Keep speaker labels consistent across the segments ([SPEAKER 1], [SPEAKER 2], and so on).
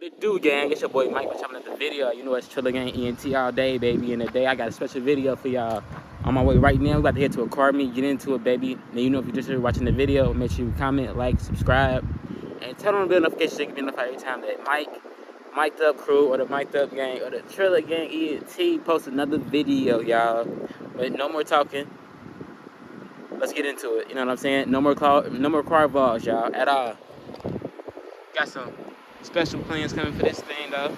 [SPEAKER 1] What it do, gang? It's your boy Mike. Watch out another video. You know it's Triller Gang ENT all day, baby. And today I got a special video for y'all. On my way right now, we about to head to a car meet, get into it, baby. Now you know if you're just here watching the video, make sure you comment, like, subscribe, and turn on the bell notification so you can be notified every time that Mic'd Up Crew, or the Mic'd Up Gang, or the Triller Gang ENT post another video, y'all. But no more talking. Let's get into it. You know what I'm saying? No more car vlogs, y'all, at all. Got some special plans coming for this thing, though.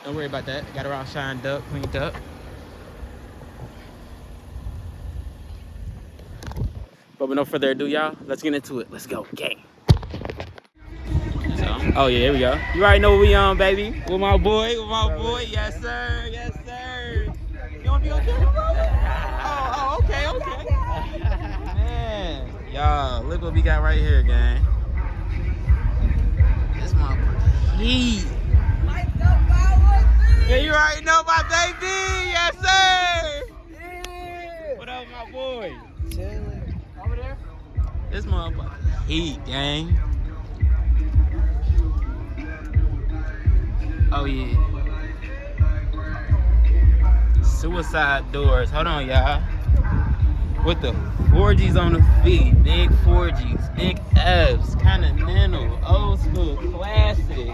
[SPEAKER 1] Don't worry about that. Got her all shined up, cleaned up. But with no further ado, y'all, let's get into it. Let's go, gang. So, oh yeah, here we go. You already know what we on, baby. With my boy, Yes, sir. Yes, sir. You wanna be on camera, bro? Oh, okay. Man, y'all, look what we got right here, gang. This motherfucker heat. Yeah, you already know my baby. Yes, sir. Yeah. What up, my boy? Chilling. Over there? This motherfucker heat, gang. Oh, yeah. Suicide doors. Hold on, y'all. With the 4Gs on the feet. Big 4Gs. Big Fs. Continental. Old school. Classic.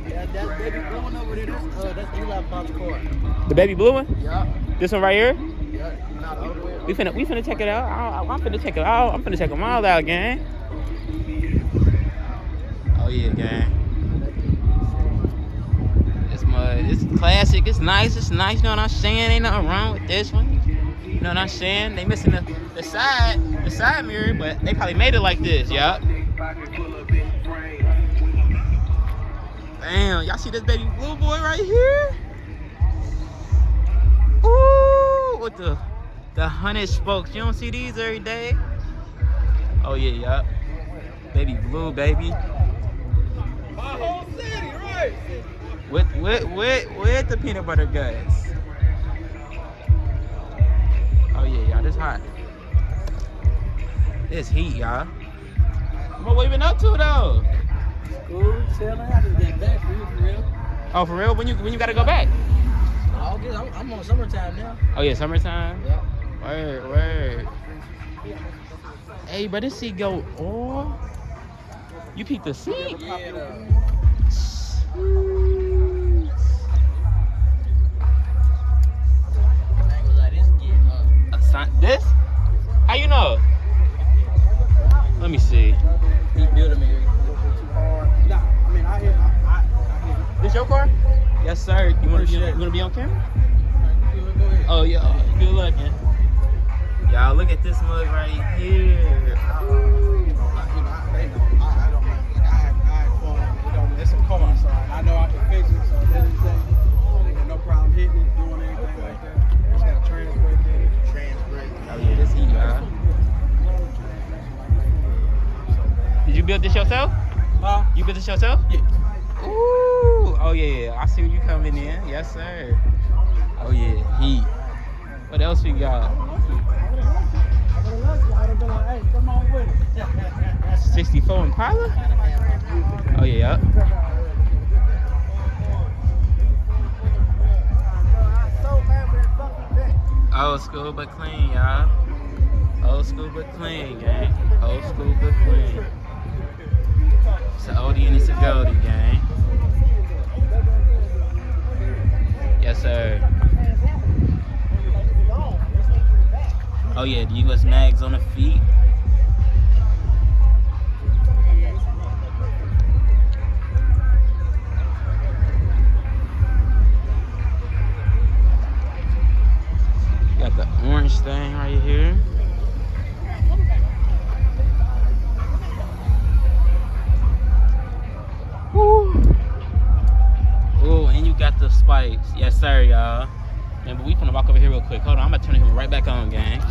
[SPEAKER 2] Yeah, that baby blue one over there, that's Eli Pop's car.
[SPEAKER 1] The baby blue one?
[SPEAKER 2] Yeah.
[SPEAKER 1] This one right here?
[SPEAKER 2] Yeah, not all the way.
[SPEAKER 1] We finna check it out. I'm finna check it out. I'm finna check them all out, gang. Oh yeah, gang. It's classic. It's nice. You know what I'm saying? Ain't nothing wrong with this one. You know what I'm saying? They missing the side mirror, but they probably made it like this, yeah. Damn, y'all see this baby blue boy right here? Ooh, with the 100 spokes. You don't see these every day. Oh yeah, yup. Baby blue, baby.
[SPEAKER 2] My whole city, right?
[SPEAKER 1] With the peanut butter guts. Oh yeah, y'all, this hot. This heat, y'all. What we been up to though?
[SPEAKER 2] School, chilling. I just got back for real.
[SPEAKER 1] Oh, for real? When you gotta go back?
[SPEAKER 2] August. I'm on summertime now.
[SPEAKER 1] Oh yeah, summertime.
[SPEAKER 2] Yeah.
[SPEAKER 1] Word. Hey, but this seat go on. You peeped the seat?
[SPEAKER 2] Yeah.
[SPEAKER 1] This? How you know? Let me see.
[SPEAKER 2] He built me.
[SPEAKER 1] This your car? Yes, sir. You wanna be on camera? Oh yeah. Good looking. Y'all, look at this mug right here.
[SPEAKER 3] It's a car, so I know I can fix it. So anything, no problem hitting it, doing anything like that. Just got a trans brake in it.
[SPEAKER 1] Oh yeah, this heat, y'all. Did you build this yourself?
[SPEAKER 3] Huh?
[SPEAKER 1] You built this yourself?
[SPEAKER 3] Yeah.
[SPEAKER 1] Ooh. Oh yeah. I see you coming in. Yes, sir. Oh yeah, heat. What else we got? 64 Impala? Oh yeah. Old school but clean, y'all. Old school but clean, gang. Old school but clean. It's an oldie and it's a goldie, gang. Yes, sir. Oh yeah, the US mags on the feet. Got the orange thing right here. Woo. Oh, and you got the spikes. Yes, sir, y'all. Man, but we finna walk over here real quick. Hold on, I'm about to turn him right back on, gang.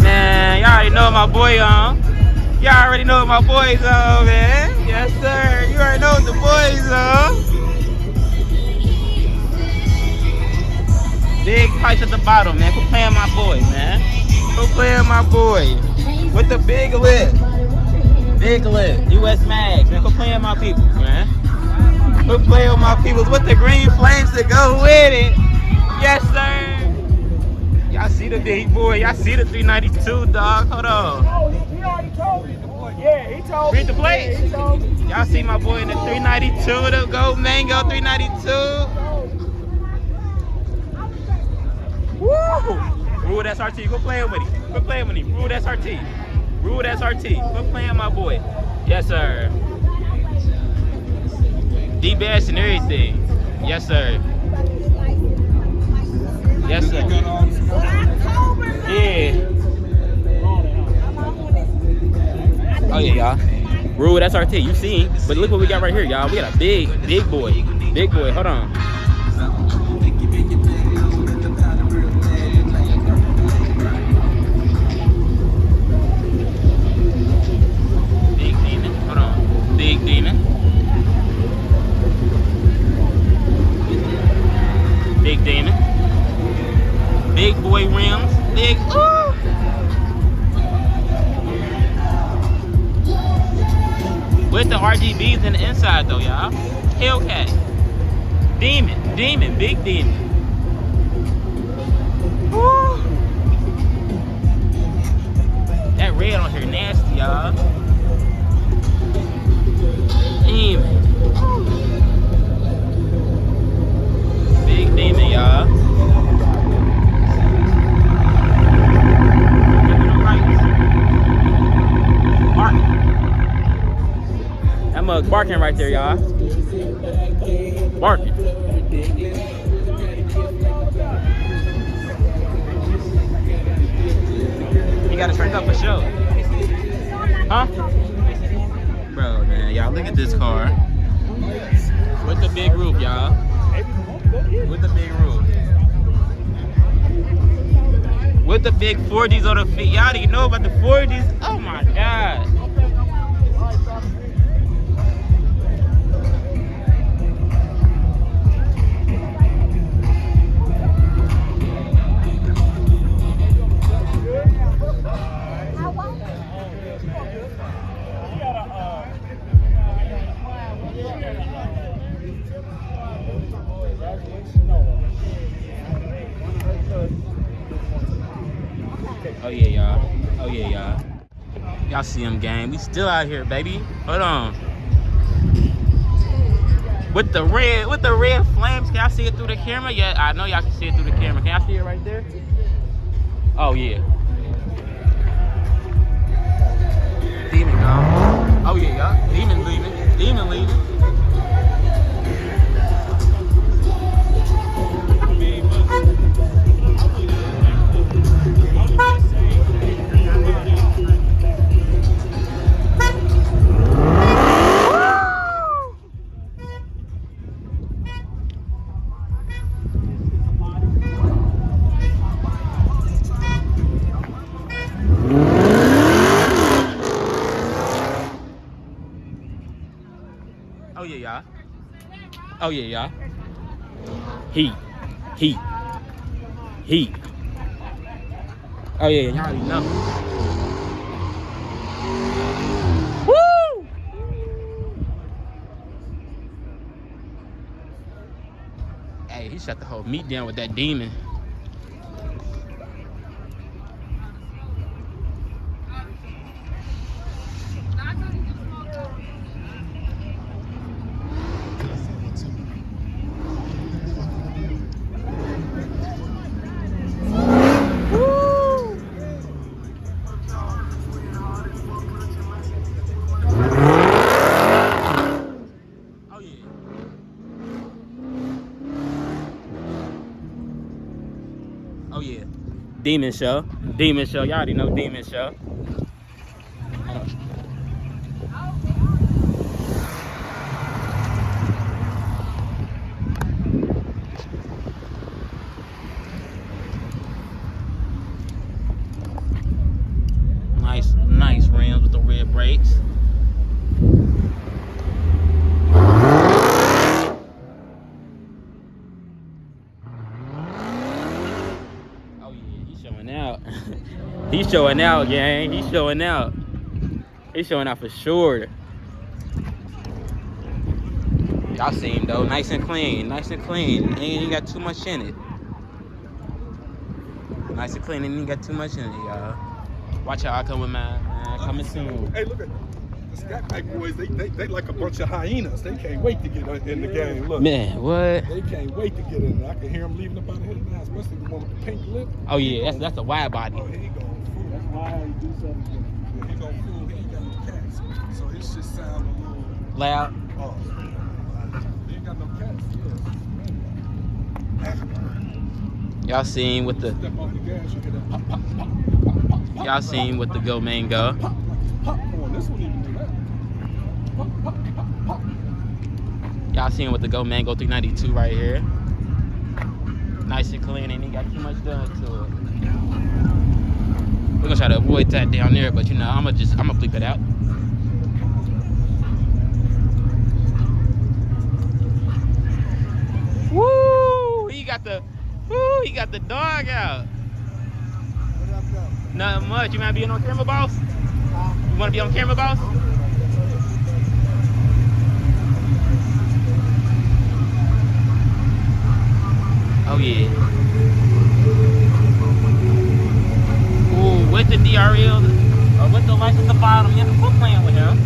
[SPEAKER 1] Man, y'all already know what my boy on. Y'all already know what my boy's on, man. Yes, sir. You already know what the boy's on. Big pipes at the bottom, man. Quit playing my boy, man. Quit playing my boy. With the big lip. Big Lip, US Max, man. Quit playing with my people, man. Quit playing with my peoples with the green flames to go with it. Yes, sir. Y'all see the big boy. Y'all see the 392, dog. Hold on.
[SPEAKER 3] Oh, he already told me. Yeah, he told me.
[SPEAKER 1] Read the plate.
[SPEAKER 3] He told me.
[SPEAKER 1] Y'all see my boy in the 392, the Gold Mango 392. Woo! Rude SRT, quit playing with him. Quit playing with him. Rude SRT. Rude SRT. Quit playing my boy. Yes, sir. D-Bash and everything. Yes, sir. Yes, sir. Yeah. Oh, yeah, y'all. Rude SRT, you see him. But look what we got right here, y'all. We got a big boy. Big boy. Hold on. Big demon. Hold on. Big demon. Big demon. Big boy rims. Big. Ooh. With the RGBs in the inside though, y'all. Hellcat. Demon. Big demon. Woo. That red on here nasty, y'all. Demon. Big demon, y'all. That mug barking right there, y'all. Barking. You gotta straighten up for sure. Huh? Bro, man, y'all look at this car. With the big roof, y'all. With the big roof. With the big 40s on the feet. Y'all didn't know about the 40s? Oh my God. Oh yeah, y'all. Oh yeah, y'all. Y'all see him, gang. We still out here, baby. Hold on. With the red flames. Can y'all see it through the camera? Yeah, I know y'all can see it through the camera. Can y'all see it right there? Oh yeah. Demon gone. Oh yeah, y'all. Demon leaving. Demon leaving. Oh yeah, y'all. Oh yeah, y'all. Heat. Oh yeah, y'all already know. Woo! Hey, he shut the whole meat down with that demon. Oh yeah, Demon Show. Y'all already know Demon Show. Nice rims with the red brakes. He's showing out, gang. He's showing out. He's showing out for sure. Y'all see him though, nice and clean, nice and clean. Ain't got too much in it. Nice and clean, ain't got too much in it, y'all. Watch out, I come with man. Coming soon.
[SPEAKER 4] Hey, look at the Scat Pack boys. They like a bunch of hyenas. They can't wait to get in the game. Look,
[SPEAKER 1] Man, what?
[SPEAKER 4] they can't wait to get in there. I can hear them leaving up out of here now, especially the one with the pink lip.
[SPEAKER 1] Oh yeah, that's a wide body.
[SPEAKER 4] Oh, he going fool. That's why he do something. Yeah, he going fool. He ain't got no cats, so his shit sound a little.
[SPEAKER 1] Loud.
[SPEAKER 4] Oh, he ain't got no cats. Yeah.
[SPEAKER 1] Y'all seen with the
[SPEAKER 4] Step off the gas, you hear that pop, pop, pop, pop, pop.
[SPEAKER 1] y'all seen with the Go Mango.
[SPEAKER 4] Pop, popcorn. This one even do that. Pop, pop, pop, pop.
[SPEAKER 1] Y'all seen with the Go Mango 392 right here. Nice and clean, and ain't got too much done to it. We're gonna try to avoid that down there, but you know, I'ma bleep it out. Woo! He got the dog out.
[SPEAKER 2] What up, though?
[SPEAKER 1] Nothing much. You might be on camera, boss? You wanna be on camera, boss? Oh yeah. Ooh, with the DRL or with the license at the bottom, you have to quit playing with him.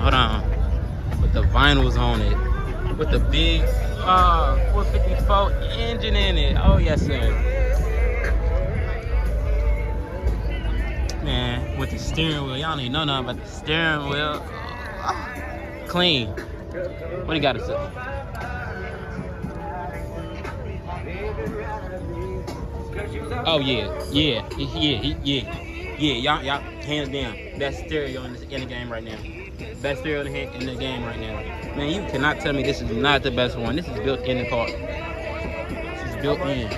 [SPEAKER 1] Hold on. With the vinyl. finals on it with the big 454 engine in it. Oh yes, sir. Man, with the steering wheel, y'all ain't know nothing about the steering wheel. Clean. What do you got to say? Oh yeah, y'all, hands down, best stereo in the game right now. Best stereo in the game right now. Man, you cannot tell me this is not the best one. This is built in the car. This is built in.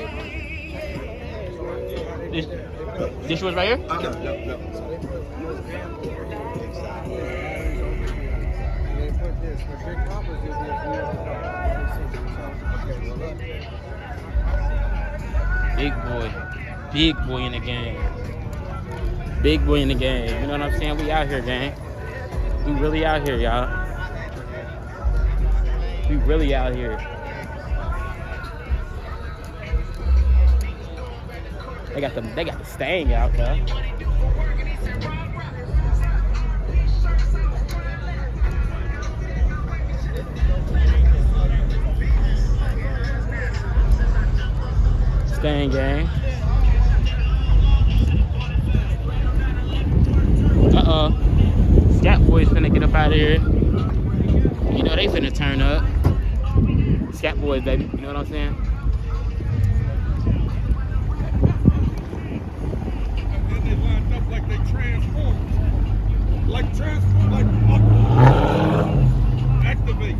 [SPEAKER 1] This was right here?
[SPEAKER 3] No.
[SPEAKER 1] Big boy in the game. Big boy in the game. You know what I'm saying? We out here, gang. We really out here, y'all. We really out here. They got the Stang out though. Stang gang. Scat Boys finna get up out of here. You know they finna turn up. Scat Boys, baby. You know what I'm saying?
[SPEAKER 4] And they lined up like they transformed. Like activate.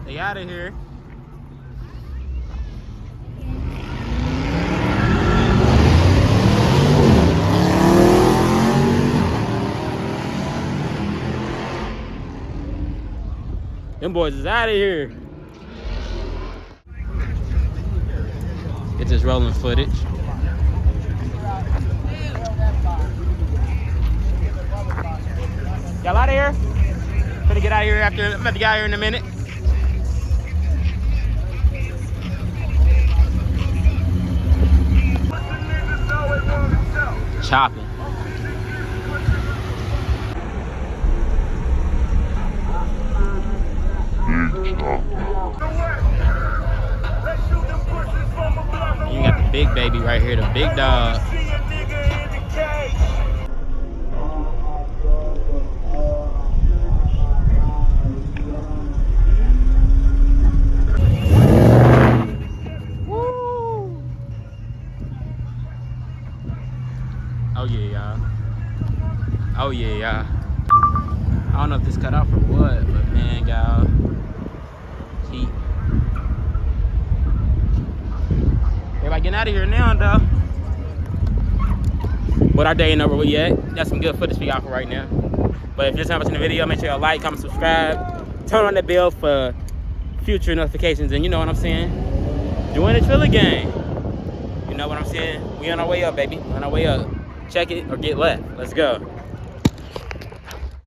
[SPEAKER 1] They out of here. Them boys is out of here. It's just rolling footage. Y'all out of here? Gonna get out of here after. I'm about to get out of here in a minute. Chopping. You got the big baby right here, the big dog. Oh yeah, y'all. I don't know if this cut off or what, but man, y'all, heat. Everybody getting out of here now, though. But our day ain't over with yet. That's some good footage for y'all for right now. But if you're just watching the video, make sure you like, comment, subscribe, turn on the bell for future notifications, and you know what I'm saying? Join the Triller gang. You know what I'm saying? We on our way up, baby. We on our way up. Check it or get left. Let's go.